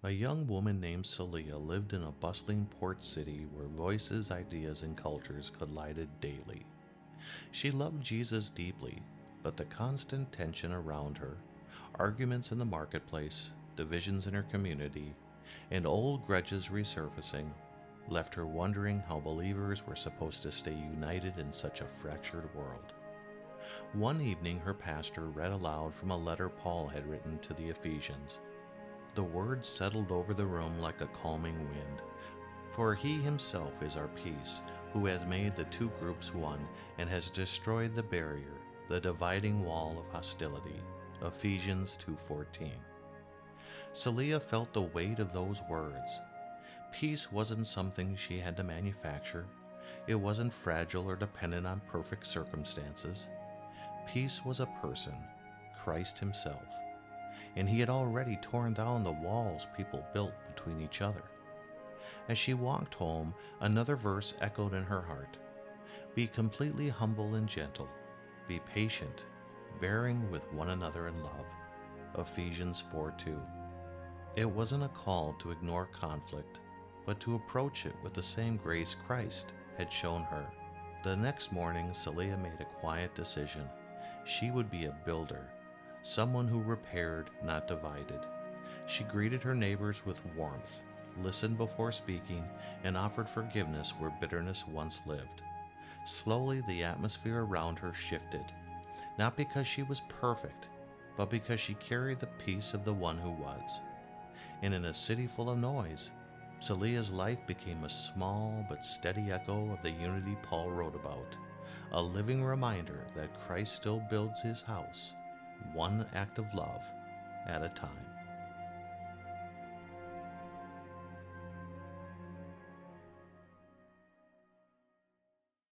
A young woman named Celia lived in a bustling port city where voices, ideas, and cultures collided daily. She loved Jesus deeply, but the constant tension around her, arguments in the marketplace, divisions in her community, and old grudges resurfacing, left her wondering how believers were supposed to stay united in such a fractured world. One evening, her pastor read aloud from a letter Paul had written to the Ephesians. The words settled over the room like a calming wind. For he himself is our peace, who has made the two groups one and has destroyed the barrier, the dividing wall of hostility. Ephesians 2:14. Celia felt the weight of those words. Peace wasn't something she had to manufacture. It wasn't fragile or dependent on perfect circumstances. Peace was a person, Christ himself, and he had already torn down the walls people built between each other. As she walked home, another verse echoed in her heart. Be completely humble and gentle. Be patient, bearing with one another in love. Ephesians 4:2. It wasn't a call to ignore conflict, but to approach it with the same grace Christ had shown her. The next morning, Celia made a quiet decision. She would be a builder, someone who repaired, not divided. She greeted her neighbors with warmth, listened before speaking, and offered forgiveness where bitterness once lived. Slowly, the atmosphere around her shifted, not because she was perfect, but because she carried the peace of the one who was. And in a city full of noise, Celia's life became a small but steady echo of the unity Paul wrote about, a living reminder that Christ still builds his house, one act of love at a time.